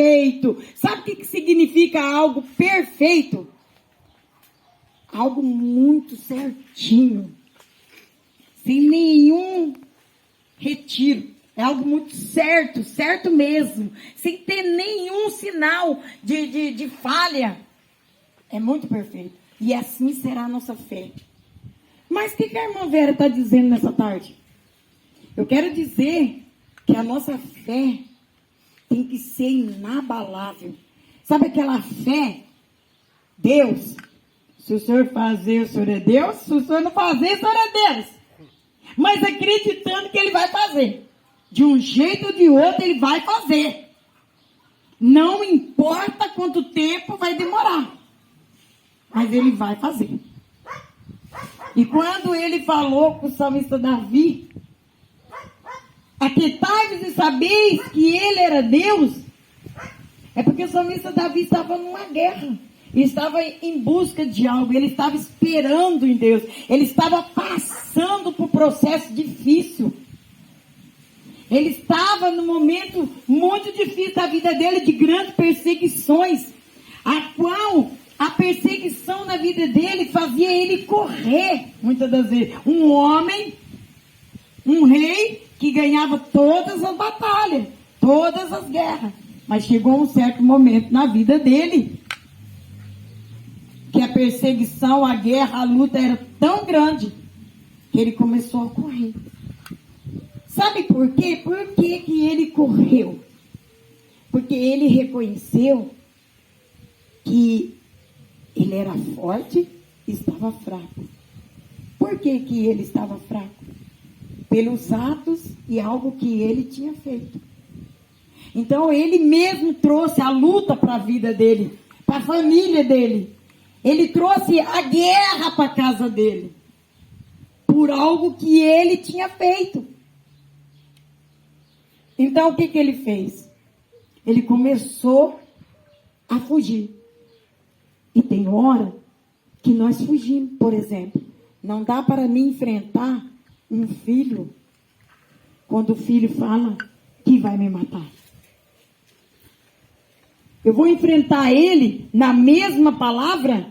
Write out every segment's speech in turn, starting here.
perfeito. Sabe o que significa algo perfeito? Algo muito certinho, sem nenhum retiro. É algo muito certo, certo mesmo, sem ter nenhum sinal de falha. É muito perfeito. E assim será a nossa fé. Mas o que a irmã Vera está dizendo nessa tarde? Eu quero dizer que a nossa fé tem que ser inabalável. Sabe aquela fé? Deus, se o senhor fazer, o senhor é Deus. Se o senhor não fazer, o senhor é Deus. Mas acreditando que ele vai fazer. De um jeito ou de outro, ele vai fazer. Não importa quanto tempo vai demorar. Mas ele vai fazer. E quando ele falou com o salmista Davi, aquietai-vos e sabeis que ele era Deus, é porque o salmista Davi estava numa guerra. Ele estava em busca de algo, ele estava esperando em Deus. Ele estava passando por um processo difícil. Ele estava num momento muito difícil da vida dele, de grandes perseguições, a qual a perseguição na vida dele fazia ele correr, muitas das vezes. Um homem, um rei, que ganhava todas as batalhas, todas as guerras. Mas chegou um certo momento na vida dele, que a perseguição, a guerra, a luta era tão grande, que ele começou a correr. Sabe por quê? Por que ele correu? Porque ele reconheceu que ele era forte e estava fraco. Por que ele estava fraco? Pelos atos e algo que ele tinha feito. Então ele mesmo trouxe a luta para a vida dele, para a família dele. Ele trouxe a guerra para a casa dele. Por algo que ele tinha feito. Então o que ele fez? Ele começou a fugir. E tem hora que nós fugimos, por exemplo. Não dá para mim enfrentar um filho quando o filho fala que vai me matar. Eu vou enfrentar ele na mesma palavra?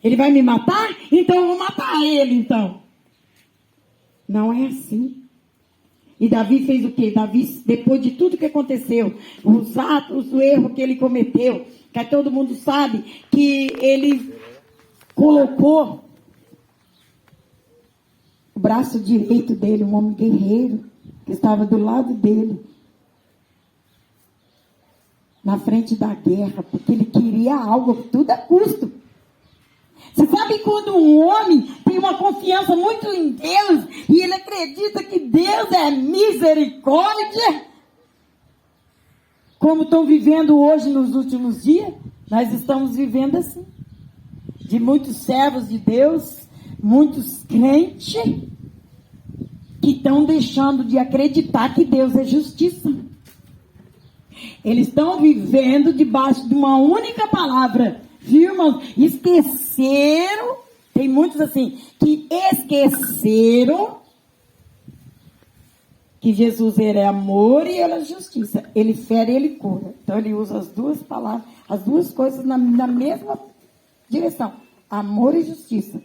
Ele vai me matar? Então eu vou matar ele, então. Não é assim. E Davi fez o quê? Davi, depois de tudo que aconteceu, os atos, o erro que ele cometeu, que todo mundo sabe, que ele colocou o braço direito dele, um homem guerreiro, que estava do lado dele, na frente da guerra, porque ele queria algo, tudo a custo. Você sabe quando um homem tem uma confiança muito em Deus e ele acredita que Deus é misericórdia, como estão vivendo hoje nos últimos dias? Nós estamos vivendo assim. De muitos servos de Deus, muitos crentes, que estão deixando de acreditar que Deus é justiça. Eles estão vivendo debaixo de uma única palavra. Viu, irmãos? Esqueceram, tem muitos assim, que esqueceram que Jesus era amor e ele é justiça. Ele fere e ele cura. Então ele usa as duas palavras, as duas coisas na mesma direção. Amor e justiça.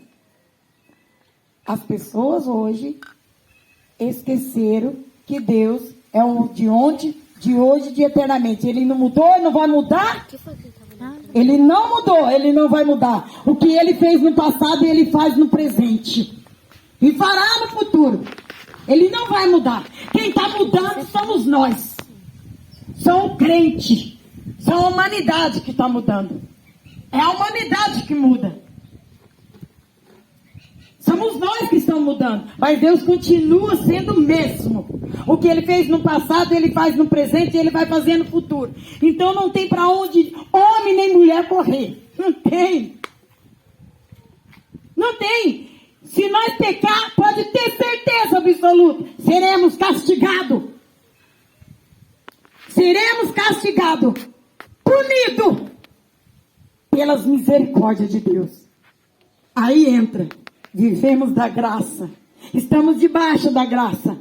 As pessoas hoje esqueceram que Deus é o de ontem, de hoje e de eternamente. Ele não mudou, ele não vai mudar. Ele não mudou, ele não vai mudar. O que ele fez no passado, ele faz no presente. E fará no futuro. Ele não vai mudar. Quem está mudando somos nós. São o crente. São a humanidade que está mudando. É a humanidade que muda. Somos nós que estamos mudando. Mas Deus continua sendo o mesmo. O que ele fez no passado, ele faz no presente e ele vai fazer no futuro. Então não tem para onde homem nem mulher correr. Não tem. Não tem. Se nós pecar, pode ter certeza absoluta. Seremos castigados. Seremos castigados. Punidos. Pelas misericórdias de Deus. Aí entra. Vivemos da graça. Estamos debaixo da graça.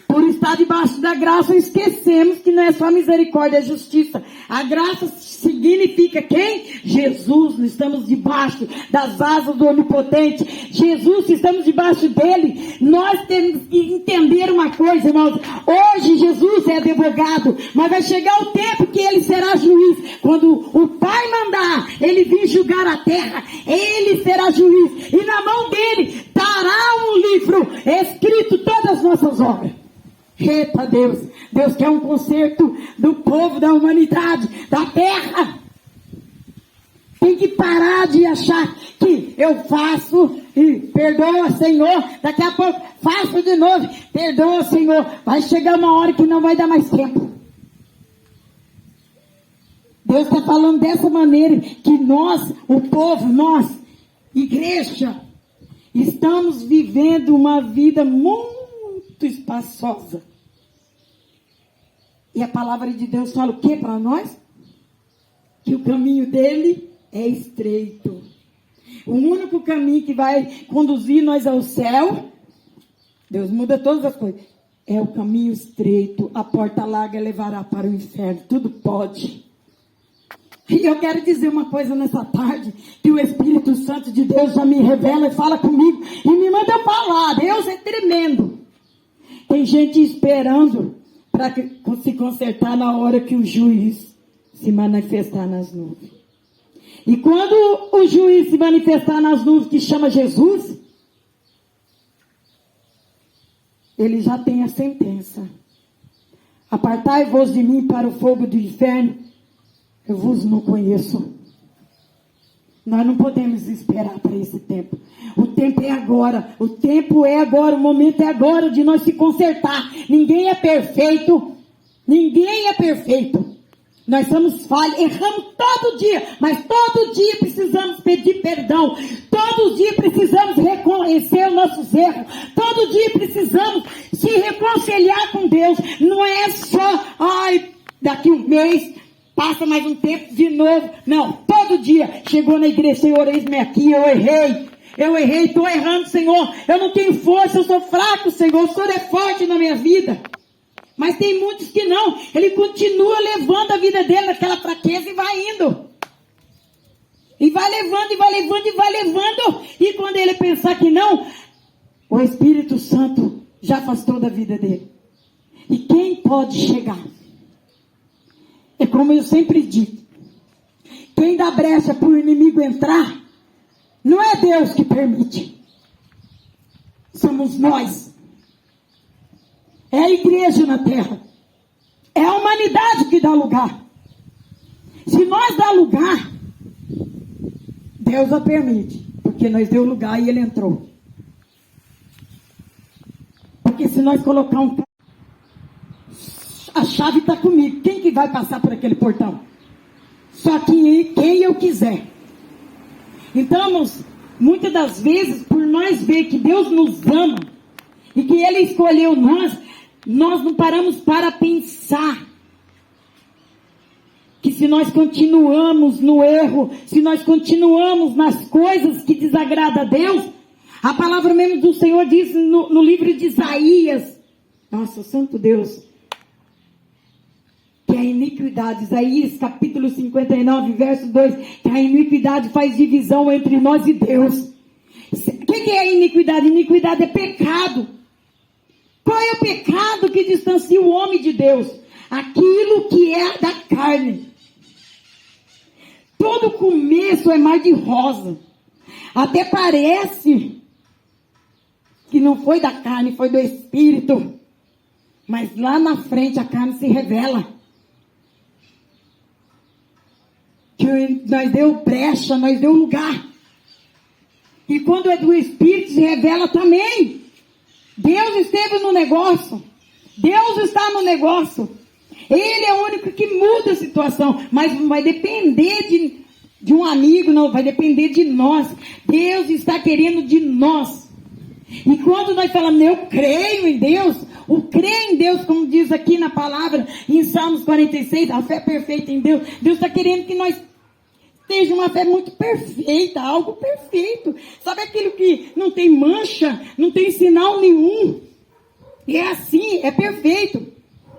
Por isso está debaixo da graça, esquecemos que não é só misericórdia, é justiça. A graça significa quem? Jesus. Estamos debaixo das asas do Onipotente. Jesus, estamos debaixo dele. Nós temos que entender uma coisa, irmãos. Hoje Jesus é advogado, mas vai chegar o tempo que ele será juiz. Quando o Pai mandar ele vir julgar a terra, ele será juiz. E na mão dele estará um livro escrito todas as nossas obras. Eita Deus, Deus quer um conserto do povo, da humanidade, da terra. Tem que parar de achar que eu faço e perdoa, Senhor. Daqui a pouco faço de novo, perdoa, Senhor. Vai chegar uma hora que não vai dar mais tempo. Deus está falando dessa maneira que nós, o povo, nós, igreja, estamos vivendo uma vida muito espaçosa. E a palavra de Deus fala o que para nós? Que o caminho dele é estreito. O único caminho que vai conduzir nós ao céu, Deus muda todas as coisas, é o caminho estreito. A porta larga levará para o inferno. Tudo pode. E eu quero dizer uma coisa nessa tarde, que o Espírito Santo de Deus já me revela e fala comigo, e me manda falar. Deus é tremendo. Tem gente esperando para se consertar na hora que o juiz se manifestar nas nuvens. E quando o juiz se manifestar nas nuvens, que chama Jesus, ele já tem a sentença. Apartai-vos de mim para o fogo do inferno, eu vos não conheço. Nós não podemos esperar para esse tempo. O tempo é agora. O tempo é agora. O momento é agora de nós se consertar. Ninguém é perfeito. Ninguém é perfeito. Nós somos falhos. Erramos todo dia. Mas todo dia precisamos pedir perdão. Todo dia precisamos reconhecer os nossos erros. Todo dia precisamos se reconciliar com Deus. Não é só, daqui um mês... Passa mais um tempo de novo. Não, todo dia. Chegou na igreja, Senhor, eis-me aqui, eu errei, estou errando, Senhor. Eu não tenho força, eu sou fraco, Senhor. O Senhor é forte na minha vida. Mas tem muitos que não. Ele continua levando a vida dele naquela fraqueza e vai indo. E vai levando, e vai levando, e vai levando. E quando ele pensar que não, o Espírito Santo já afastou da vida dele. E quem pode chegar? É como eu sempre digo, quem dá brecha para o inimigo entrar, não é Deus que permite, somos nós. É a igreja na terra, é a humanidade que dá lugar. Se nós dá lugar, Deus a permite, porque nós deu lugar e ele entrou. Porque se nós colocar a chave está comigo. Quem que vai passar por aquele portão? Só que quem eu quiser. Então, muitas das vezes, por nós ver que Deus nos ama e que Ele escolheu nós não paramos para pensar que se nós continuamos no erro, se nós continuamos nas coisas que desagradam a Deus, a palavra mesmo do Senhor diz no livro de Isaías, nossa, santo Deus, que a iniquidade, Isaías capítulo 59, verso 2, que a iniquidade faz divisão entre nós e Deus. O que é a iniquidade? Iniquidade é pecado. Qual é o pecado que distancia o homem de Deus? Aquilo que é da carne. Todo começo é mar de rosa. Até parece que não foi da carne, foi do Espírito. Mas lá na frente a carne se revela. Que nós deu brecha, nós deu lugar. E quando é do Espírito, se revela também. Deus esteve no negócio. Deus está no negócio. Ele é o único que muda a situação. Mas não vai depender de um amigo, não. Vai depender de nós. Deus está querendo de nós. E quando nós falamos, eu creio em Deus, o crer em Deus, como diz aqui na palavra, em Salmos 46, a fé perfeita em Deus. Deus está querendo que nós tenha uma fé muito perfeita, algo perfeito. Sabe aquilo que não tem mancha, não tem sinal nenhum? E é assim, é perfeito.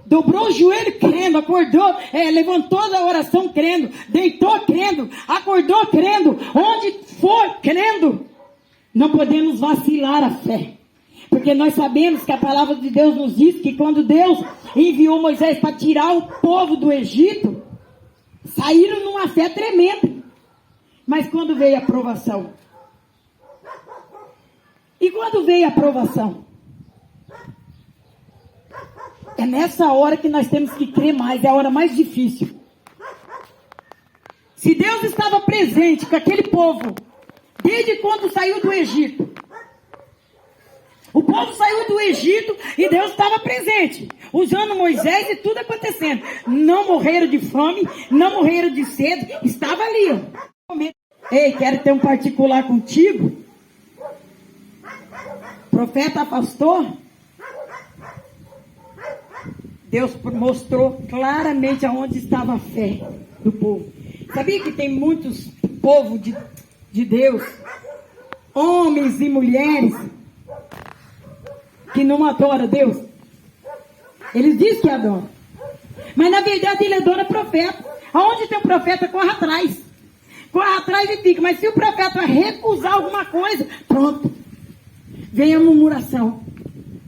Dobrou o joelho crendo, acordou, levantou da oração crendo, deitou crendo, acordou crendo, onde for crendo. Não podemos vacilar a fé. Porque nós sabemos que a palavra de Deus nos diz que quando Deus enviou Moisés para tirar o povo do Egito, saíram numa fé tremenda. Mas quando veio a provação? E quando veio a provação? É nessa hora que nós temos que crer mais, é a hora mais difícil. Se Deus estava presente com aquele povo, desde quando saiu do Egito, o povo saiu do Egito e Deus estava presente, usando Moisés e tudo acontecendo. Não morreram de fome, não morreram de sede, estava ali. Ó. Ei, quero ter um particular contigo? O profeta afastou. Deus mostrou claramente aonde estava a fé do povo. Sabia que tem muitos povos de Deus, homens e mulheres, que não adoram Deus? Eles dizem que adoram. Mas na verdade ele adora profeta. Aonde tem um profeta, corre atrás. Corre atrás e fica. Mas se o profeta recusar alguma coisa, pronto. Vem a murmuração.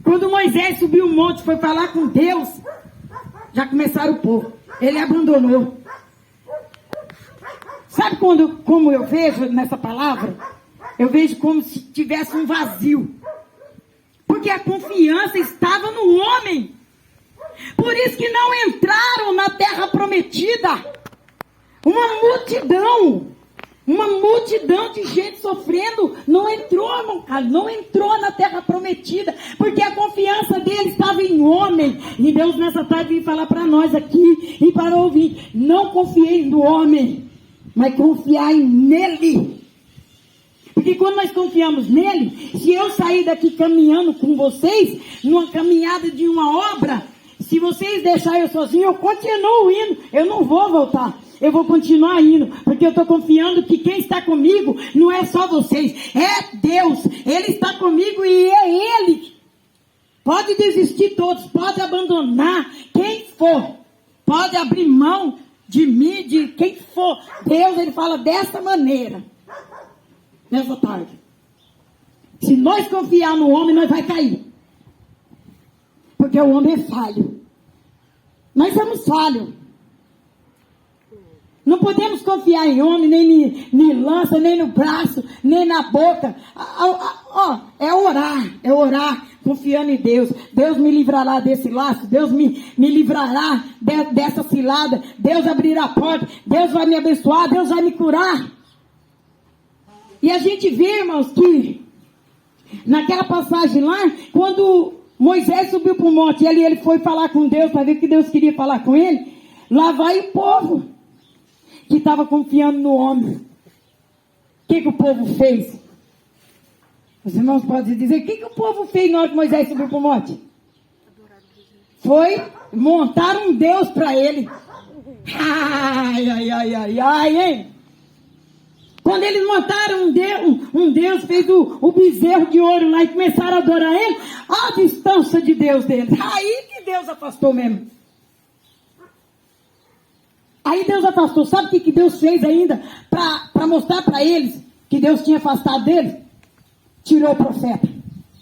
Quando Moisés subiu o monte, foi falar com Deus, já começaram o povo. Ele abandonou. Sabe como eu vejo nessa palavra? Eu vejo como se tivesse um vazio. Porque a confiança estava no homem. Por isso que não entraram na terra prometida. Uma multidão de gente sofrendo, não entrou na terra prometida, porque a confiança dele estava em homem. E Deus nessa tarde vem falar para nós aqui e para ouvir: não confiei no homem, mas confiai nele. Porque quando nós confiamos nele, se eu sair daqui caminhando com vocês, numa caminhada de uma obra, se vocês deixarem eu sozinho, eu continuo indo, eu não vou voltar. Eu vou continuar indo, porque eu estou confiando que quem está comigo não é só vocês, é Deus. Ele está comigo e é Ele. Pode desistir todos, pode abandonar quem for, pode abrir mão de mim, de quem for. Deus, Ele fala dessa maneira, nessa tarde. Se nós confiar no homem, nós vai cair. Porque o homem é falho. Nós somos falhos. Não podemos confiar em homem, nem em lança, nem no braço, nem na boca. É orar, confiando em Deus. Deus me livrará desse laço, Deus me livrará dessa cilada, Deus abrirá a porta, Deus vai me abençoar, Deus vai me curar. E a gente vê, irmãos, que naquela passagem lá, quando Moisés subiu para o monte e ele foi falar com Deus, para ver o que Deus queria falar com ele, lá vai o povo que estava confiando no homem. O que o povo fez? Os irmãos podem dizer, o que o povo fez na hora que Moisés subiu para o monte? Foi montar um Deus para ele. Ai, hein? Quando eles montaram um Deus, fez o bezerro de ouro lá e começaram a adorar ele, a distância de Deus deles. Aí que Deus afastou mesmo. Aí Deus afastou. Sabe o que Deus fez ainda? Para mostrar para eles que Deus tinha afastado deles? Tirou o profeta.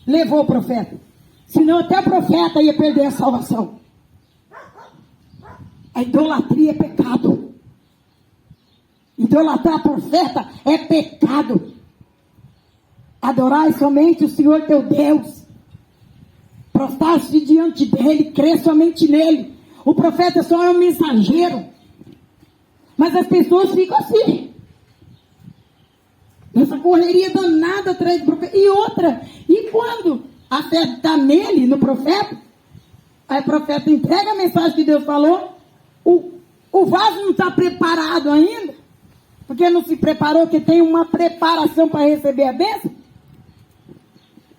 Levou o profeta. Senão até o profeta ia perder a salvação. A idolatria é pecado. Idolatrar profeta é pecado. Adorar somente o Senhor teu Deus. Prostrar-se diante dele, crer somente nele. O profeta só é um mensageiro. Mas as pessoas ficam assim. Nessa correria danada atrás do profeta. E outra, e quando a fé está nele, no profeta, aí o profeta entrega a mensagem que Deus falou, o vaso não está preparado ainda, porque não se preparou, que tem uma preparação para receber a bênção.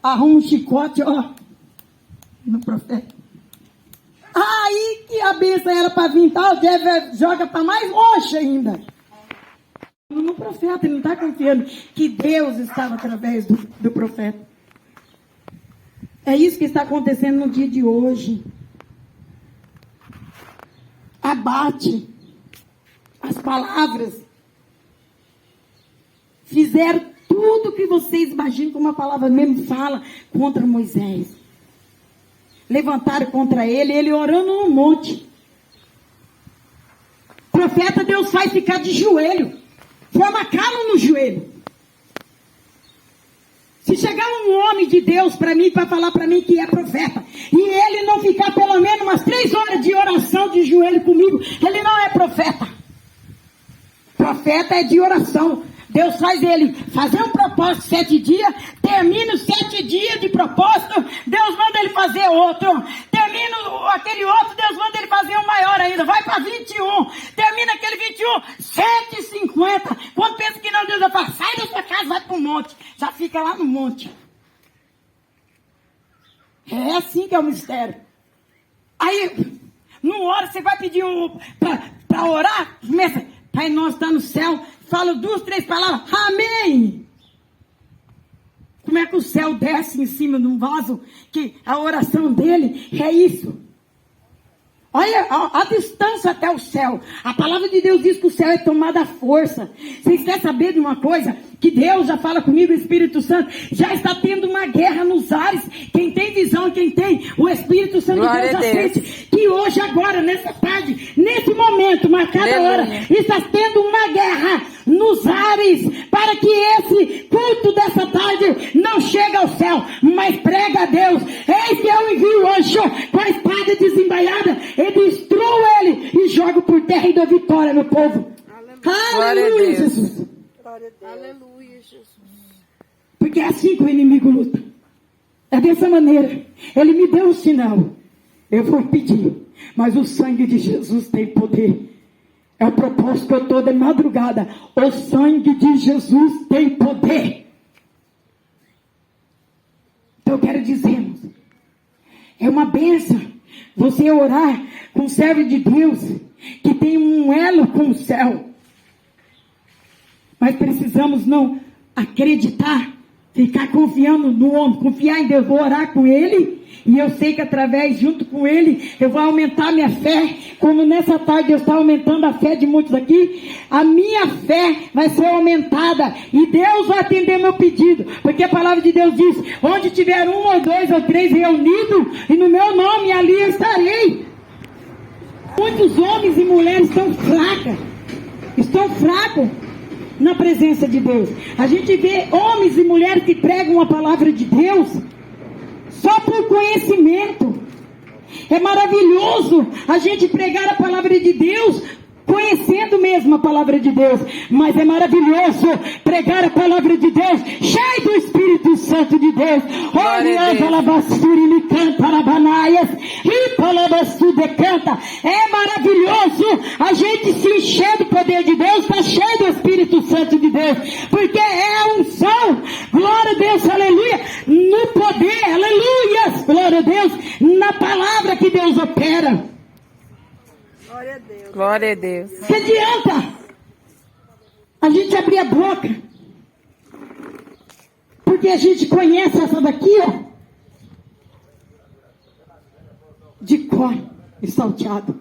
Arruma um chicote, ó, no profeta. Aí que a bênção era para vir tal, joga para mais longe ainda. No profeta, ele não está confiando que Deus estava através do profeta. É isso que está acontecendo no dia de hoje. Abate. As palavras fizeram tudo que vocês imaginam como a palavra mesmo fala contra Moisés. Levantaram contra ele orando no monte. Profeta Deus faz ficar de joelho. Forma calo no joelho. Se chegar um homem de Deus para mim, para falar para mim que é profeta, e ele não ficar pelo menos umas 3 horas de oração de joelho comigo, ele não é profeta. Profeta é de oração. Deus faz ele fazer um propósito 7 dias, termina os 7 dias de propósito, Deus manda ele fazer outro, termina aquele outro, Deus manda ele fazer um maior ainda, vai para 21, termina aquele 21, 150, quando pensa que não, Deus vai falar, sai da sua casa, vai para o monte, já fica lá no monte. É assim que é o mistério. Aí, numa hora você vai pedir para orar, começa, Pai nosso está no céu, fala 2, 3 palavras, amém. Como é que o céu desce em cima de um vaso, que a oração dele é isso. Olha a distância até o céu. A palavra de Deus diz que o céu é tomada à força. Vocês querem saber de uma coisa? Que Deus já fala comigo, o Espírito Santo já está tendo uma guerra nos ares. Quem tem visão, quem tem o Espírito Santo de Deus já sente que hoje, agora, nessa tarde, nesse momento, marcada hora, está tendo uma guerra nos ares, para que esse culto dessa tarde não chegue ao céu, mas prega a Deus. Eis que eu envio o anjo com a espada desembaiada e destruo ele e jogo por terra e dou vitória no povo. Aleluia, Jesus. Aleluia, Jesus. Porque é assim que o inimigo luta. É dessa maneira. Ele me deu um sinal. Eu vou pedir. Mas o sangue de Jesus tem poder. É o propósito que eu estou de madrugada. O sangue de Jesus tem poder. Então eu quero dizer, irmãos, é uma bênção você orar com o servo de Deus que tem um elo com o céu. Mas precisamos não acreditar, ficar confiando no homem, confiar em Deus. Vou orar com ele e eu sei que através, junto com ele, eu vou aumentar minha fé. Como nessa tarde Deus está aumentando a fé de muitos aqui, a minha fé vai ser aumentada e Deus vai atender meu pedido, porque a palavra de Deus diz, onde tiver 1 ou 2 ou 3 reunidos e no meu nome, ali eu estarei. Muitos homens e mulheres estão fracos na presença de Deus. A gente vê homens e mulheres que pregam a palavra de Deus só por conhecimento. É maravilhoso a gente pregar a palavra de Deus conhecendo mesmo a palavra de Deus, mas é maravilhoso pregar a palavra de Deus cheio do Espírito Santo de Deus. É maravilhoso a gente se encher do poder de Deus, está cheio do Espírito Santo de Deus, porque é a unção, glória a Deus, aleluia, no poder, aleluia, glória a Deus, na palavra que Deus opera. Glória a Deus. Glória a Deus. Que adianta a gente abrir a boca? Porque a gente conhece essa daqui, ó, de cor e salteado.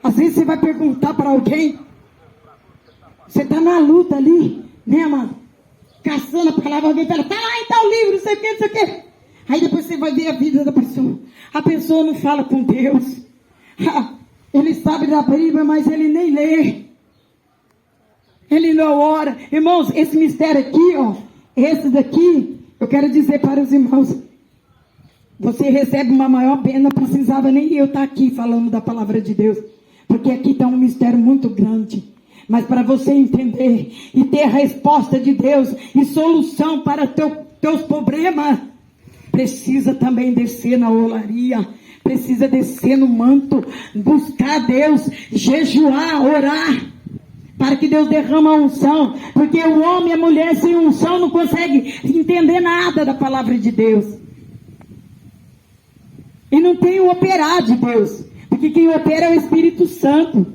Às vezes você vai perguntar para alguém, você está na luta ali, né, amado? Caçando a palavra, alguém fala, tá lá em tal livro, não sei o que, não sei o que. Aí depois você vai ver a vida da pessoa. A pessoa não fala com Deus. Ele sabe da Bíblia, mas ele nem lê. Ele não ora. Irmãos, esse mistério aqui, ó, esse daqui, eu quero dizer para os irmãos, você recebe uma maior pena, não precisava nem eu estar aqui falando da palavra de Deus, porque aqui está um mistério muito grande. Mas para você entender e ter a resposta de Deus e solução para teus problemas, precisa também descer na olaria, precisa descer no manto, buscar Deus, jejuar, orar, para que Deus derrame a unção, porque o homem e a mulher sem unção não conseguem entender nada da palavra de Deus. E não tem o operar de Deus, porque quem opera é o Espírito Santo.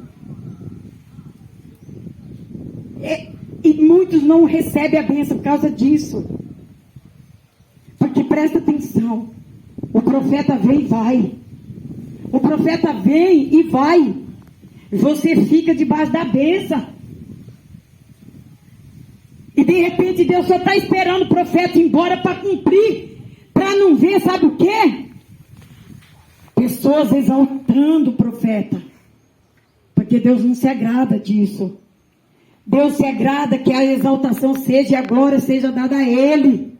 E muitos não recebem a bênção por causa disso. Porque presta atenção. O profeta vem e vai. O profeta vem e vai. Você fica debaixo da bênção. E de repente Deus só está esperando o profeta ir embora para cumprir. Para não ver, sabe o quê? Pessoas exaltando o profeta. Porque Deus não se agrada disso. Deus se agrada que a exaltação seja e a glória seja dada a Ele.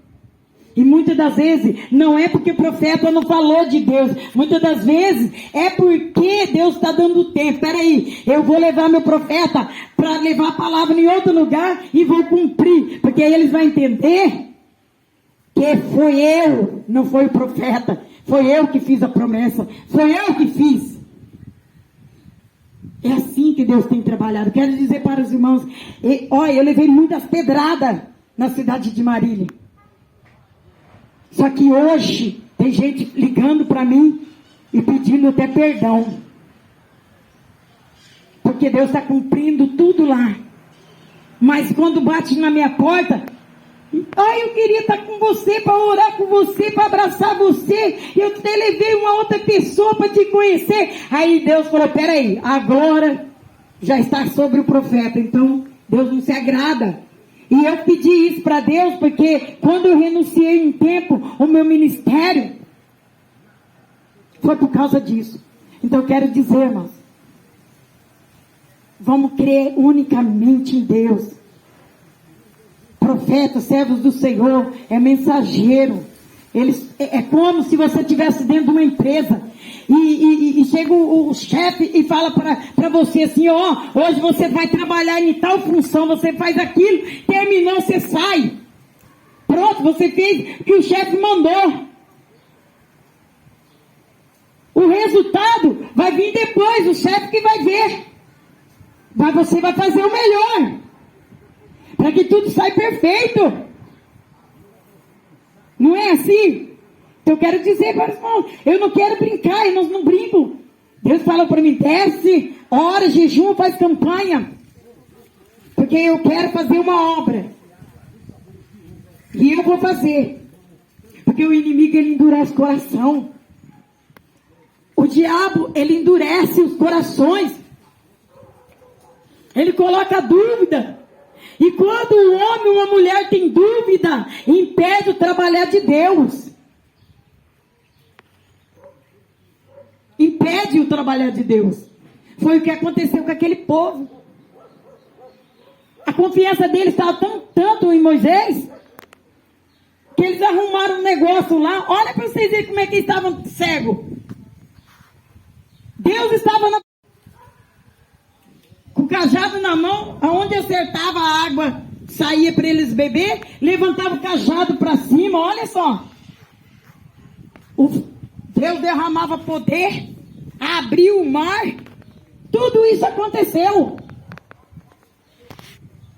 E muitas das vezes não é porque o profeta não falou de Deus. Muitas das vezes é porque Deus está dando tempo. Espera aí, eu vou levar meu profeta para levar a palavra em outro lugar e vou cumprir. Porque aí eles vão entender que foi eu, não foi o profeta. Foi eu que fiz a promessa. Foi eu que fiz. É assim que Deus tem trabalhado. Quero dizer para os irmãos, olha, eu levei muitas pedradas na cidade de Marília. Só que hoje tem gente ligando para mim e pedindo até perdão. Porque Deus está cumprindo tudo lá. Mas quando bate na minha porta, eu queria estar com você, para orar com você, para abraçar você. Eu até levei uma outra pessoa para te conhecer. Aí Deus falou, peraí, agora já está sobre o profeta. Então Deus não se agrada. E eu pedi isso para Deus, porque quando eu renunciei um tempo o meu ministério, foi por causa disso. Então eu quero dizer, irmãos, vamos crer unicamente em Deus. Profetas, servos do Senhor, é mensageiro. Eles, é como se você estivesse dentro de uma empresa e chega o chefe e fala para você assim, hoje você vai trabalhar em tal função, você faz aquilo, terminou, você sai. Pronto, você fez o que o chefe mandou. O resultado vai vir depois, o chefe que vai ver. Mas você vai fazer o melhor, para que tudo saia perfeito. Não é assim? Então eu quero dizer para os irmãos, eu não quero brincar, eu não brinco. Deus fala para mim, desce, ora, jejum, faz campanha. Porque eu quero fazer uma obra. E eu vou fazer. Porque o inimigo, ele endurece o coração. O diabo, ele endurece os corações. Ele coloca dúvida. E quando um homem ou uma mulher tem dúvida, impede o trabalhar de Deus. Impede o trabalhar de Deus. Foi o que aconteceu com aquele povo. A confiança deles estava tanto em Moisés, que eles arrumaram um negócio lá. Olha para vocês verem como é que eles estavam cegos. Deus estava com o cajado na mão, aonde acertava a água, saía para eles beber, levantava o cajado para cima, olha só. Deus derramava poder, abriu o mar, tudo isso aconteceu.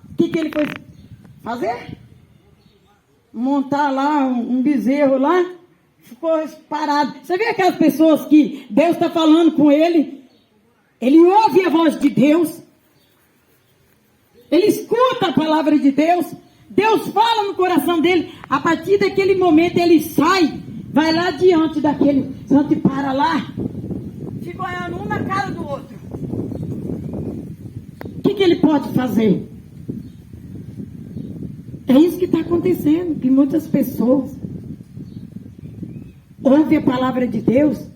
O que ele foi fazer? Montar lá um bezerro lá, ficou parado. Você vê aquelas pessoas que Deus está falando com ele ouve a voz de Deus, ele escuta a palavra de Deus, Deus fala no coração dele, a partir daquele momento ele sai, vai lá diante daquele santo e para lá, fica olhando um na cara do outro. O que ele pode fazer? É isso que está acontecendo, que muitas pessoas ouvem a palavra de Deus,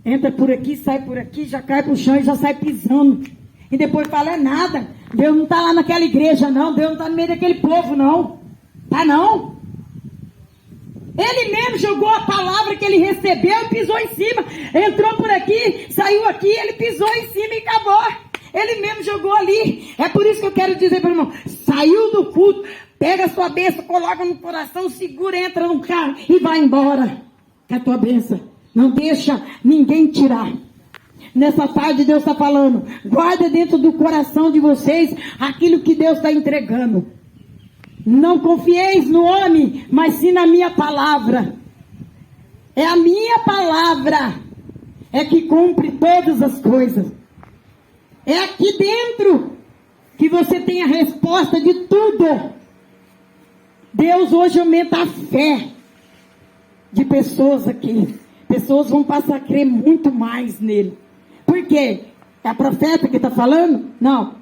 entra por aqui, sai por aqui, já cai para o chão e já sai pisando. E depois fala, é nada, Deus não está lá naquela igreja não, Deus não está no meio daquele povo não. Tá não? Ele mesmo jogou a palavra que ele recebeu e pisou em cima. Entrou por aqui, saiu aqui, ele pisou em cima e acabou. Ele mesmo jogou ali. É por isso que eu quero dizer para o irmão, saiu do culto, pega a sua bênção, coloca no coração, segura, entra no carro e vai embora com a tua bênção. Não deixa ninguém tirar. Nessa tarde Deus está falando, guarda dentro do coração de vocês aquilo que Deus está entregando. Não confieis no homem, mas sim na minha palavra. É a minha palavra é que cumpre todas as coisas. É aqui dentro que você tem a resposta de tudo. Deus hoje aumenta a fé. de pessoas aqui. Pessoas vão passar a crer muito mais nele. Por quê? É a profeta que está falando? Não.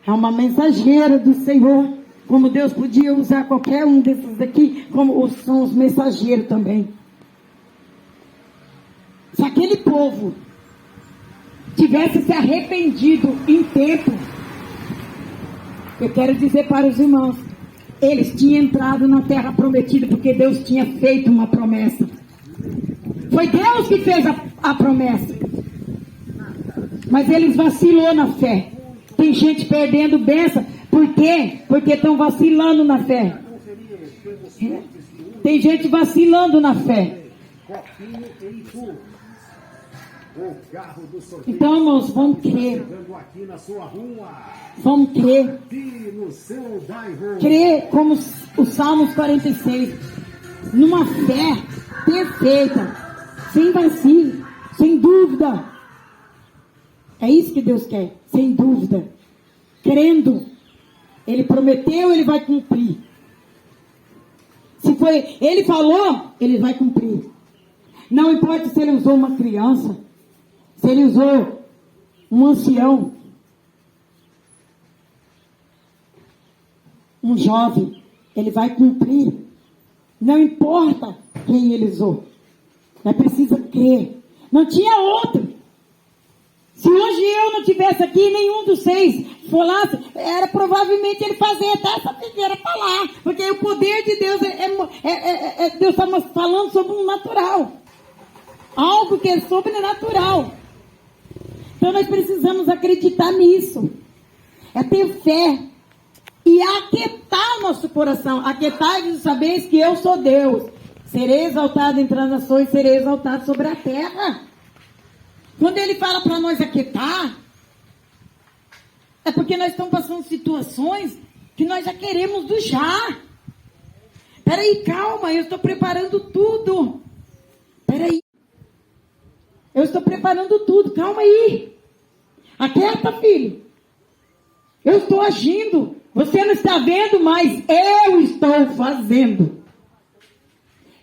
É uma mensageira do Senhor. Como Deus podia usar qualquer um desses aqui, como são os mensageiros também. Se aquele povo tivesse se arrependido em tempo, eu quero dizer para os irmãos, eles tinham entrado na terra prometida, porque Deus tinha feito uma promessa. Foi Deus que fez a promessa. Mas eles vacilou na fé. Tem gente perdendo bênção. Por quê? Porque estão vacilando na fé. Tem gente vacilando na fé. Então, irmãos, vamos crer. Vamos crer. Crer como o Salmos 46. Numa fé perfeita. Sem vacilo. Sem dúvida. É isso que Deus quer. Sem dúvida. Crendo. Ele prometeu, ele vai cumprir. Se foi, ele falou, ele vai cumprir. Não importa se ele usou uma criança, se ele usou um ancião, um jovem, ele vai cumprir. Não importa quem ele usou. Mas precisa crer. Não tinha outro. Se hoje eu não tivesse aqui, nenhum dos 6 falasse, era provavelmente ele fazer até essa figueira falar. Porque o poder de Deus Deus está falando sobre um natural. Algo que é sobrenatural. Então nós precisamos acreditar nisso. É ter fé. E aquietar o nosso coração. Aquietai-vos e sabeis que eu sou Deus. Serei exaltado entre as nações, serei exaltado sobre a terra. Quando ele fala para nós aquietar, é porque nós estamos passando situações que nós já queremos do já. Peraí, calma, eu estou preparando tudo. Peraí. Eu estou preparando tudo, calma aí. Aquieta, filho. Eu estou agindo. Você não está vendo, mas eu estou fazendo.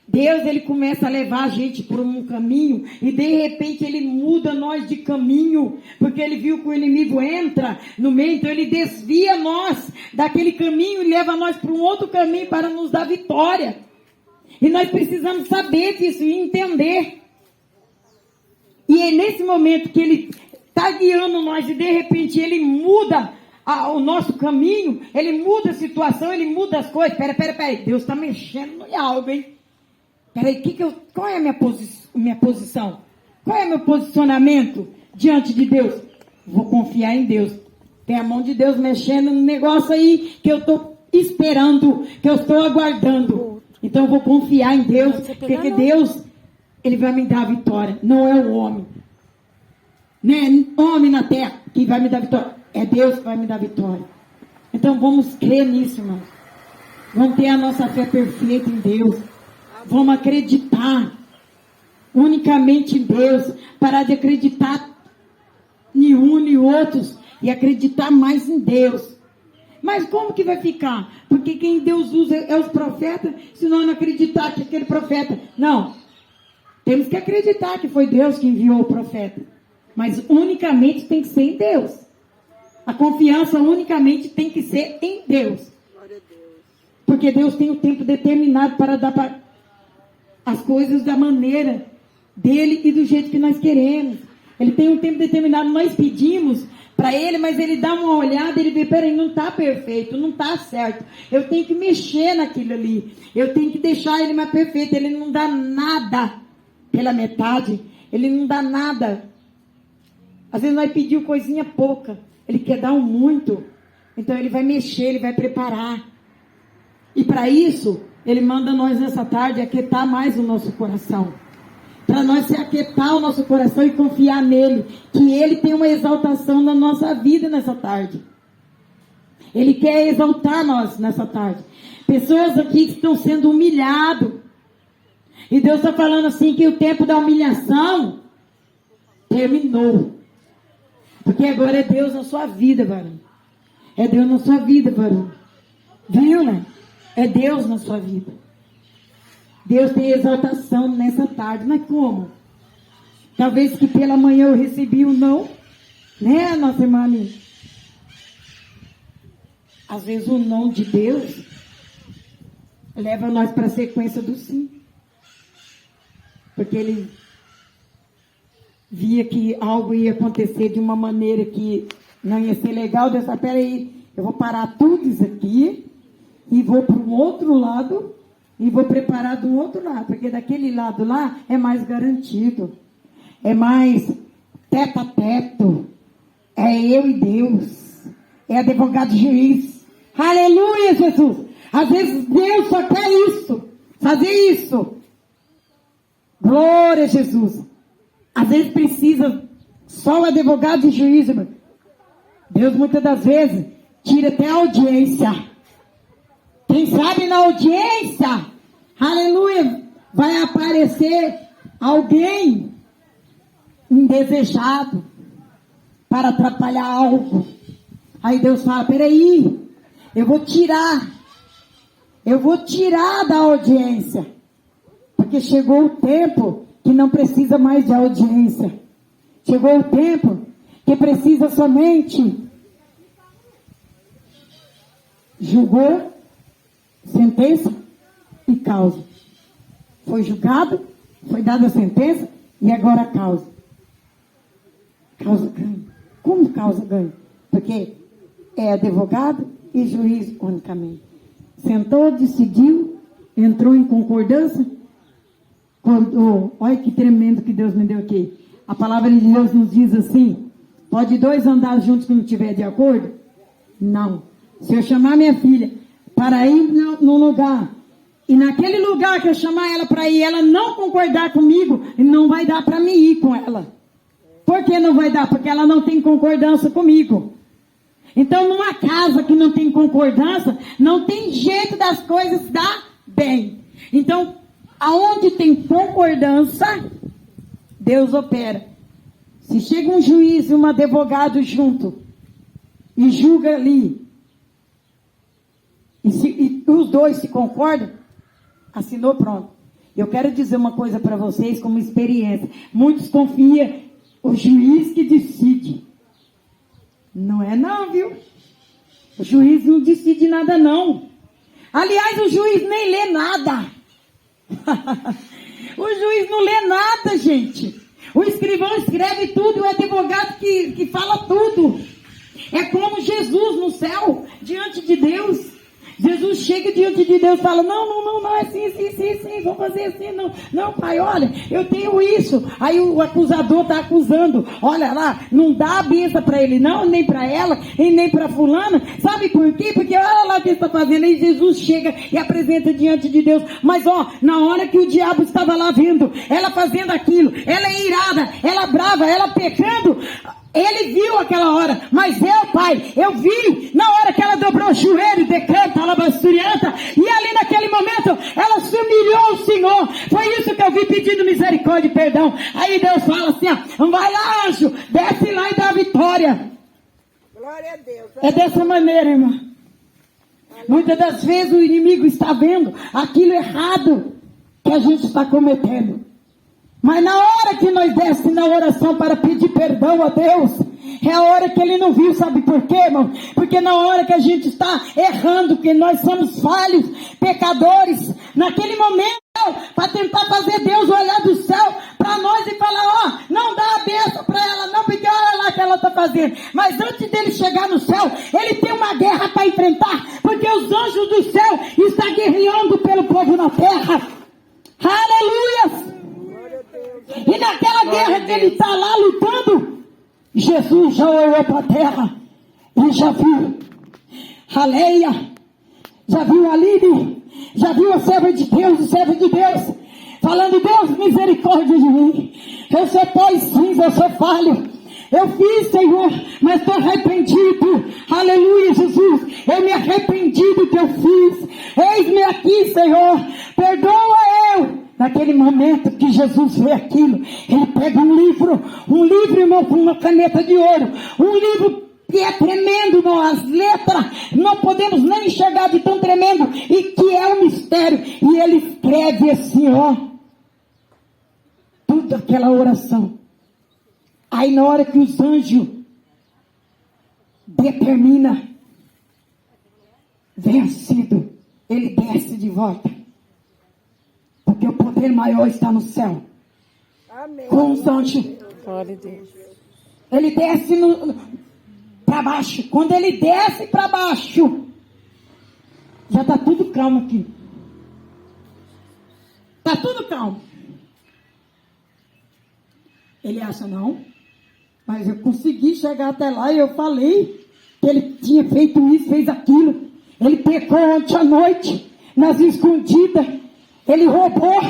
Deus, ele começa a levar a gente por um caminho e de repente ele muda nós de caminho, porque ele viu que o inimigo entra no meio, então ele desvia nós daquele caminho e leva nós para um outro caminho para nos dar vitória. E nós precisamos saber disso e entender. E é nesse momento que ele está guiando nós e de repente ele muda o nosso caminho, ele muda a situação, ele muda as coisas. Peraí, Deus está mexendo em algo, hein? Peraí, qual é a minha posição? Qual é o meu posicionamento diante de Deus? Vou confiar em Deus. Tem a mão de Deus mexendo no negócio aí que eu estou esperando, que eu estou aguardando. Então eu vou confiar em Deus, porque Deus, ele vai me dar a vitória. Não é o homem. Não é homem na terra que vai me dar vitória. É Deus que vai me dar vitória. Então vamos crer nisso, irmãos. Vamos ter a nossa fé perfeita em Deus. Vamos acreditar unicamente em Deus. Parar de acreditar em um e outros e acreditar mais em Deus. Mas como que vai ficar? Porque quem Deus usa é os profetas, se nós não acreditar que aquele profeta... Não. Temos que acreditar que foi Deus que enviou o profeta. Mas unicamente tem que ser em Deus. A confiança unicamente tem que ser em Deus. Glória a Deus. Porque Deus tem o tempo determinado para dar para as coisas da maneira dele e do jeito que nós queremos. Ele tem um tempo determinado, nós pedimos para ele, mas ele dá uma olhada, ele vê, peraí, não está perfeito, não está certo. Eu tenho que mexer naquilo ali. Eu tenho que deixar ele mais perfeito. Ele não dá nada pela metade. Ele não dá nada. Às vezes nós pedimos coisinha pouca. Ele quer dar um muito. Então ele vai mexer, ele vai preparar. E para isso, ele manda nós nessa tarde aquietar mais o nosso coração. Para nós se aquietar o nosso coração e confiar nele. Que ele tem uma exaltação na nossa vida nessa tarde. Ele quer exaltar nós nessa tarde. Pessoas aqui que estão sendo humilhadas. E Deus está falando assim que o tempo da humilhação terminou. Porque agora é Deus na sua vida, varão. É Deus na sua vida, varão. Viu, né? É Deus na sua vida. Deus tem exaltação nessa tarde. Mas como? Talvez que pela manhã eu recebi um não, né, nossa irmã Aline? Às vezes o não de Deus leva nós para a sequência do sim. Porque ele via que algo ia acontecer de uma maneira que não ia ser legal. Deus falou, peraí, eu vou parar tudo isso aqui e vou para um outro lado e vou preparar do outro lado. Porque daquele lado lá é mais garantido. É mais teto a teto. É eu e Deus. É advogado e juiz. Aleluia, Jesus. Às vezes Deus só quer isso. Fazer isso. Glória a Jesus. Às vezes precisa só o advogado e juiz. Deus muitas das vezes tira até a audiência. Quem sabe na audiência, aleluia, vai aparecer alguém indesejado para atrapalhar algo. Aí Deus fala, peraí, eu vou tirar da audiência, porque chegou o tempo que não precisa mais de audiência, chegou o tempo que precisa somente julgou, sentença e causa. Foi julgado, foi dada a sentença e agora a causa. Causa ganha. Como causa ganha? Porque é advogado e juiz unicamente. Sentou, decidiu, entrou em concordância. Olha que tremendo que Deus me deu aqui. A palavra de Deus nos diz assim, pode dois andar juntos que não estiver de acordo? Não. Se eu chamar minha filha para ir num lugar, e naquele lugar que eu chamar ela para ir, ela não concordar comigo, não vai dar para mim ir com ela. Por que não vai dar? Porque ela não tem concordância comigo. Então, numa casa que não tem concordância, não tem jeito das coisas dar bem. Então, aonde tem concordância, Deus opera. Se chega um juiz e um advogado junto, e julga ali, e os dois se concordam, assinou, pronto. Eu quero dizer uma coisa para vocês como experiência. Muitos confiam o juiz que decide. Não é não, viu? O juiz não decide nada não. Aliás, o juiz nem lê nada. O juiz não lê nada, gente. O escrivão escreve tudo, o advogado que fala tudo. É como Jesus no céu, diante de Deus. Jesus chega diante de Deus e fala, não, é assim, vou fazer assim, não, pai, olha, eu tenho isso. Aí o acusador está acusando, olha lá, não dá a benção para ele não, nem para ela, e nem para fulana. Sabe por quê? Porque olha lá o que ele está fazendo. Aí Jesus chega e apresenta diante de Deus. Mas na hora que o diabo estava lá vendo, ela fazendo aquilo, ela é irada, ela brava, ela pecando, ele viu aquela hora, mas pai, eu vi na hora que ela dobrou o joelho, decanta, alabasturianta, e ali naquele momento, ela se humilhou ao Senhor. Foi isso que eu vi pedindo misericórdia e perdão. Aí Deus fala assim, vai lá, anjo, desce lá e dá a vitória. Glória a Deus. É dessa maneira, irmã. Muitas das vezes o inimigo está vendo aquilo errado que a gente está cometendo. Mas na hora que nós descemos na oração para pedir perdão a Deus, é a hora que ele não viu, sabe por quê, irmão? Porque na hora que a gente está errando, que nós somos falhos, pecadores, naquele momento, para tentar fazer Deus olhar do céu para nós e falar, não dá a bênção para ela não, porque olha lá o que ela está fazendo. Mas antes dele chegar no céu, ele tem uma guerra para enfrentar, porque os anjos do céu estão guerreando pelo povo na terra. Aleluia! E naquela guerra que ele está lá lutando, Jesus já olhou para a terra e já viu a Leia, já viu a Aline, já viu a serva de Deus, o servo de Deus, falando, Deus, misericórdia de mim, eu sou pó e cinza, eu sou falho, eu fiz, Senhor, mas estou arrependido, aleluia, Jesus, eu me arrependi do que eu fiz, eis-me aqui, Senhor, perdoa eu. Naquele momento que Jesus vê aquilo, ele pega um livro, irmão, com uma caneta de ouro, um livro que é tremendo, as letras não podemos nem enxergar de tão tremendo, e que é um mistério, e ele escreve assim, tudo aquela oração. Aí na hora que os anjos determina vencido, ele desce de volta, porque o poder maior está no céu. Amém. Com os anjos. Glória a Deus. Ele desce para baixo. Quando ele desce para baixo, já está tudo calmo aqui. Está tudo calmo. Ele acha, não, mas eu consegui chegar até lá e eu falei que ele tinha feito isso, fez aquilo. Ele pecou ontem à noite, nas escondidas. Ele roubou.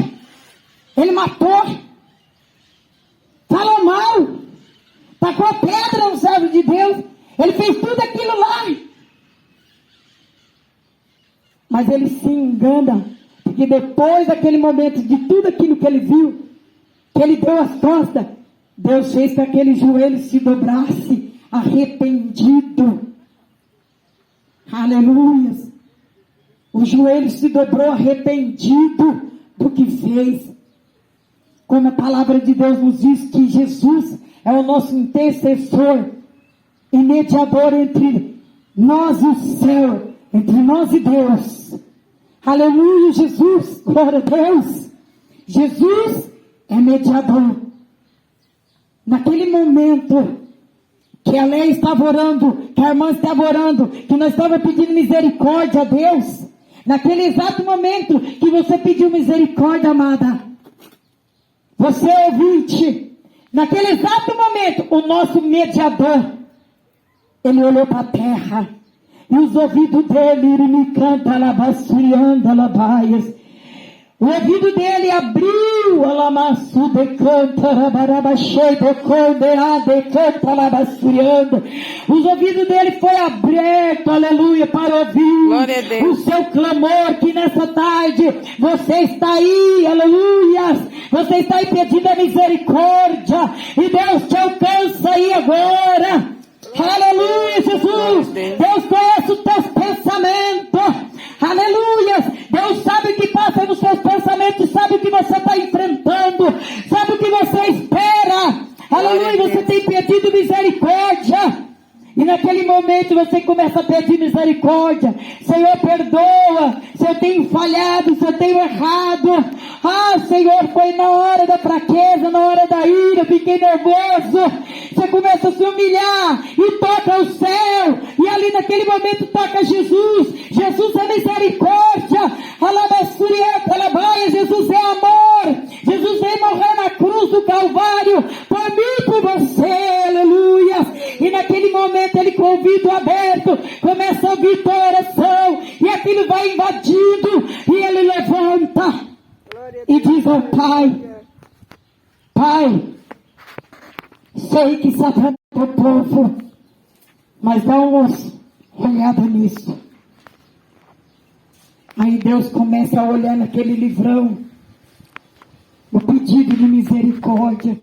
Ele matou. Falou mal. Tacou a pedra no servo de Deus. Ele fez tudo aquilo lá. Mas ele se engana, porque depois daquele momento, de tudo aquilo que ele viu, que ele deu as costas, Deus fez que aquele joelho se dobrasse, arrependido. Aleluia. O joelho se dobrou arrependido do que fez. Como a palavra de Deus nos diz que Jesus é o nosso intercessor e mediador entre nós e o céu, entre nós e Deus. Aleluia, Jesus, glória a Deus. Jesus é mediador. Naquele momento que a Leia estava orando, que a irmã estava orando, que nós estávamos pedindo misericórdia a Deus, naquele exato momento que você pediu misericórdia, amada, você ouvinte, naquele exato momento, o nosso mediador, ele olhou para a terra, e os ouvidos dele, ele me canta, alabaçurianda, alabaias. O ouvido dele abriu, alamassu de canta, rabarabaxei de cordeá, de canta, alabaçurianda. Os ouvidos dele foi aberto, aleluia, para ouvir o seu clamor, que nessa tarde você está aí, aleluia, você está aí pedindo a misericórdia, e Deus te alcança aí agora. Aleluia, Jesus. Deus conhece os teus pensamentos. Aleluia. Deus sabe o que passa nos seus pensamentos, sabe o que você está enfrentando, sabe o que você espera. Aleluia. Você tem pedido misericórdia. E naquele momento você começa a pedir misericórdia. Senhor, perdoa. Se eu tenho falhado, se eu tenho errado. Ah, Senhor, foi na hora da fraqueza, na hora da ira, fiquei nervoso. Você começa a se humilhar e toca o céu. E ali naquele momento toca Jesus. Jesus é misericórdia. Jesus é amor. Jesus veio morrer na cruz do Calvário por mim e por você. Aleluia. E naquele momento ele com o ouvido aberto começa a ouvir tua oração. E aquilo vai invadindo. E ele levanta e diz ao Pai: Pai, sei que Satanás é o povo, mas dá uma olhada nisso. Aí Deus começa a olhar naquele livrão o pedido de misericórdia.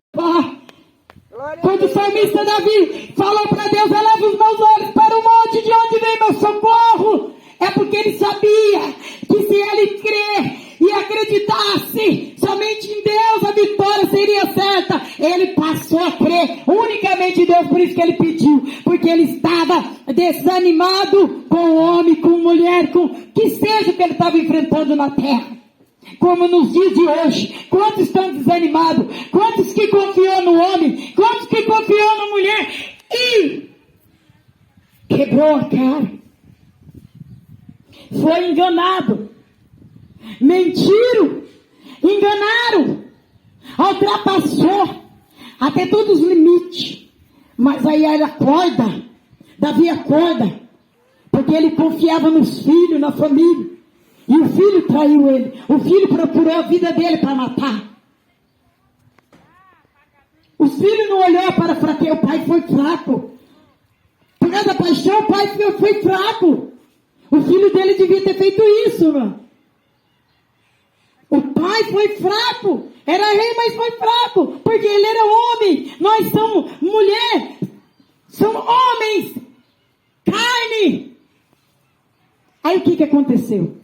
Quando o salmista Davi falou para Deus: eleva os meus olhos para o monte, de onde vem meu socorro? É porque ele sabia que se ele crer e acreditasse somente em Deus, a vitória seria certa. Ele passou a crer unicamente em Deus, por isso que ele pediu, porque ele estava desanimado com o homem, com mulher, com que seja o que ele estava enfrentando na terra. Como nos dias de hoje, quantos estão desanimados, quantos que confiou no homem, quantos que confiou na mulher e quebrou a cara, foi enganado, mentiram, enganaram, ultrapassou até todos os limites. Mas aí ele acorda, Davi acorda, porque ele confiava nos filhos, na família, e o filho traiu ele, o filho procurou a vida dele para matar. Os filhos não olhou para a fraqueza, o pai foi fraco, por causa da paixão o pai foi fraco. O filho dele devia ter feito isso, mano. O pai foi fraco. Era rei, mas foi fraco. Porque ele era homem. Nós somos mulher. São homens Aí o que aconteceu?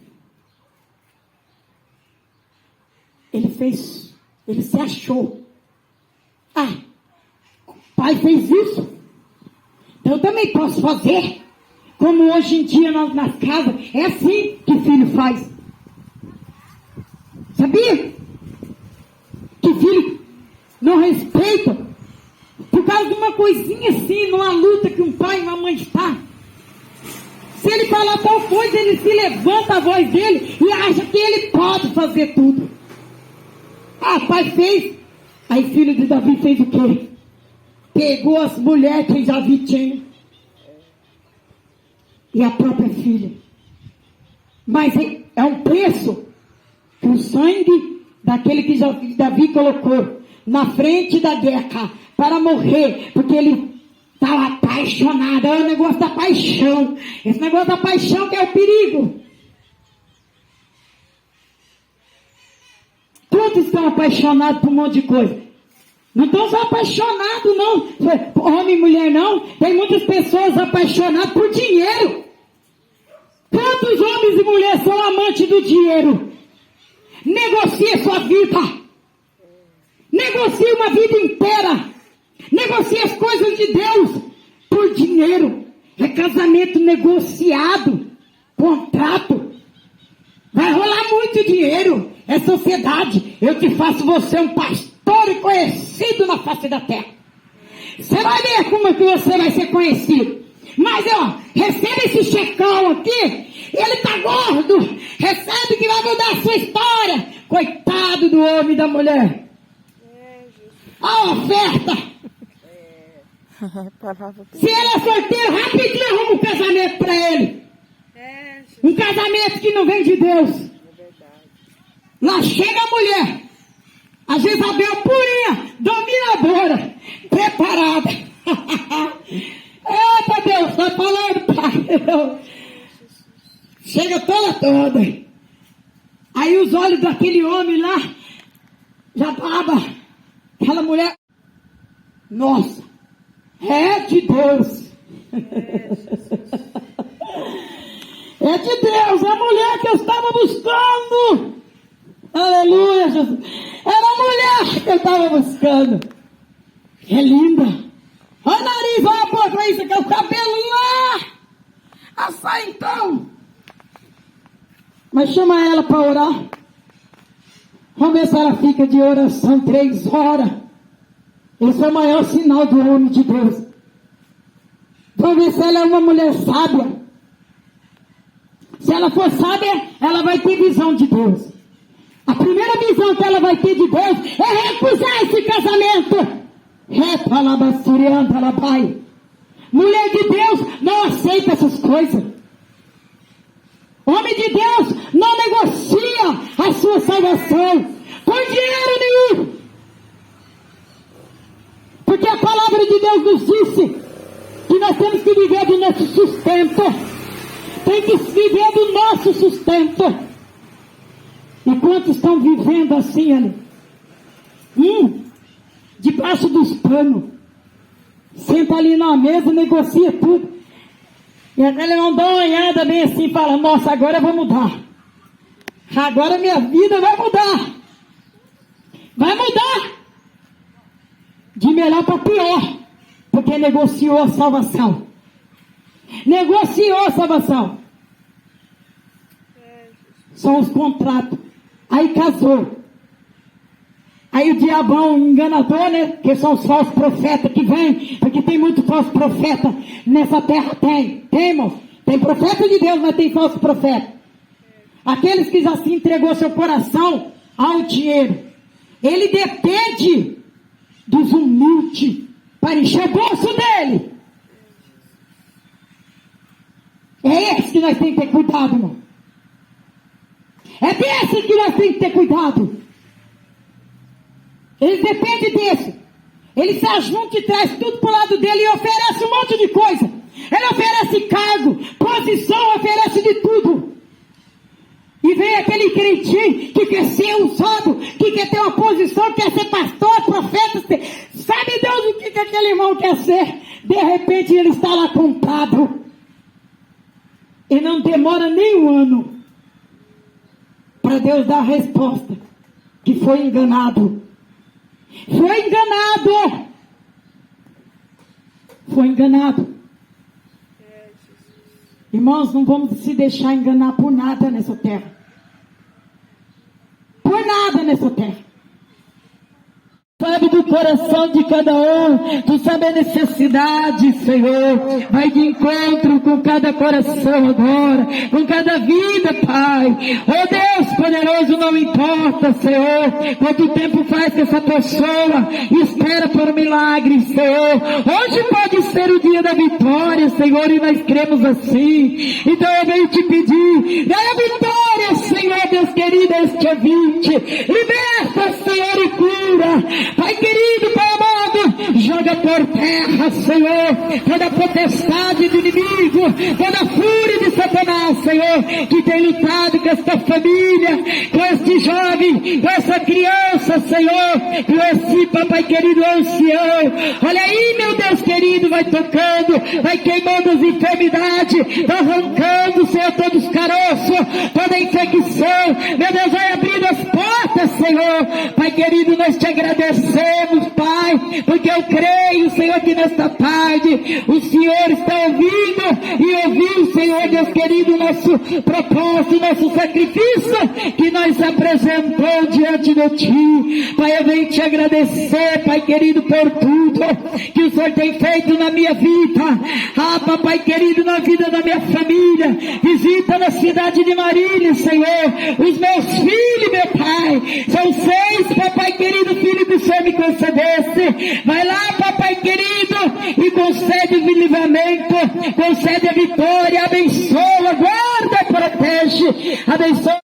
Ele se achou. Ah, o pai fez isso. Então eu também posso fazer. Como hoje em dia nas casas, é assim que filho faz. Sabia? Que filho não respeita. Por causa de uma coisinha assim, numa luta que um pai e uma mãe está. Se ele falar tal coisa, ele se levanta a voz dele e acha que ele pode fazer tudo. Ah, pai fez. Aí filho de Davi fez o quê? Pegou as mulheres que Davi tinha. E a própria filha. Mas é um preço que o sangue daquele que Davi colocou na frente da guerra para morrer, porque ele estava apaixonado. É o negócio da paixão. Esse negócio da paixão que é o perigo. Todos estão apaixonados por um monte de coisa. Não estão só apaixonados, não. Homem e mulher, não. Tem muitas pessoas apaixonadas por dinheiro. Quantos homens e mulheres são amantes do dinheiro? Negocie sua vida. Negocie uma vida inteira. Negocie as coisas de Deus por dinheiro. É casamento negociado. Contrato. Vai rolar muito dinheiro. É sociedade. Eu te faço você um pastor conhecido na face da terra. Você vai ver como que você vai ser conhecido. Mas, recebe esse checão aqui. Ele tá gordo. Recebe que vai mudar a sua história. Coitado do homem e da mulher. A oferta. Se ele é solteiro, rapidinho arruma um casamento para ele. Um casamento que não vem de Deus. Lá chega a mulher. A Jezabel purinha, dominadora, preparada. Eita Deus, tá falando, pai. Chega toda. Aí os olhos daquele homem lá, já tava, aquela mulher, nossa, é de Deus. É de Deus, a mulher que eu estava buscando. Aleluia, Jesus. Era a mulher que eu estava buscando. É linda. Olha o nariz, olha a boca, olha isso aqui, o cabelo lá. Assai então. Mas chama ela para orar. Vamos ver se ela fica de oração 3 horas. Esse é o maior sinal do homem de Deus. Vamos ver se ela é uma mulher sábia. Se ela for sábia, ela vai ter visão de Deus. A primeira visão que ela vai ter de Deus é recusar esse casamento. Mulher de Deus não aceita essas coisas. Homem de Deus não negocia a sua salvação por dinheiro nenhum. Porque a palavra de Deus nos disse que nós temos que viver do nosso sustento. Tem que viver do nosso sustento. E quantos estão vivendo assim, ali? Debaixo dos panos. Senta ali na mesa, negocia tudo. E ele não dá uma olhada bem assim e fala, nossa, agora eu vou mudar. Agora minha vida vai mudar. Vai mudar. De melhor para pior. Porque negociou a salvação. Negociou a salvação. São os contratos. Aí casou. Aí o diabão enganador, né? Que são os falsos profetas que vêm. Porque tem muito falso profeta nessa terra. Tem, irmão. Tem profeta de Deus, mas tem falso profeta. Aqueles que já se entregou seu coração ao dinheiro. Ele depende dos humildes para encher o bolso dele. É esse que nós temos que ter cuidado, irmão. É desse que nós temos que ter cuidado. Ele depende desse. Ele se ajunta e traz tudo para o lado dele e oferece um monte de coisa. Ele oferece cargo, posição, oferece de tudo. E vem aquele crentinho que quer ser usado, que quer ter uma posição, quer ser pastor, profeta. Sabe Deus o que aquele irmão quer ser? De repente ele está lá contado. E não demora nem um ano para Deus dar a resposta. Que foi enganado. Foi enganado. Foi enganado. Irmãos, não vamos se deixar enganar por nada nessa terra. Por nada nessa terra. Sabe do coração de cada um, tu sabe a necessidade, Senhor, vai de encontro com cada coração agora, com cada vida, Pai. Oh Deus poderoso, não importa, Senhor, quanto tempo faz que essa pessoa espera por um milagre, Senhor. Hoje pode ser o dia da vitória, Senhor, e nós cremos assim. Então eu venho te pedir, dá a vitória, Senhor, Deus querido, a este ouvinte. Liberta, Senhor, e cura. Pai querido, Pai amado, joga por terra, Senhor, toda potestade do inimigo, toda fúria de Satanás, Senhor, que tem lutado com esta família, com este jovem, com essa criança, Senhor, com esse, Pai querido, ancião. Olha aí, meu Deus querido, vai tocando, vai queimando as enfermidades, vai arrancando, Senhor, todos os caroços, toda a infecção, meu Deus, vai abrindo as portas, Senhor. Pai querido, nós te agradecemos, Pai, porque eu creio, Senhor, que nesta tarde o Senhor está ouvindo e ouviu, Senhor, Deus querido, o nosso propósito, o nosso sacrifício que nós apresentamos diante de Ti. Pai, eu venho te agradecer, Pai querido, por tudo que o Senhor tem feito na minha vida. Ah, Pai querido, na vida da minha família. Visita na cidade de Marília, Senhor, os meus filhos, meu Pai. São 6, Papai querido, filho do Senhor me concedesse. Vai lá, Papai querido, e concede o livramento, concede a vitória, abençoa, guarda, protege, abençoa.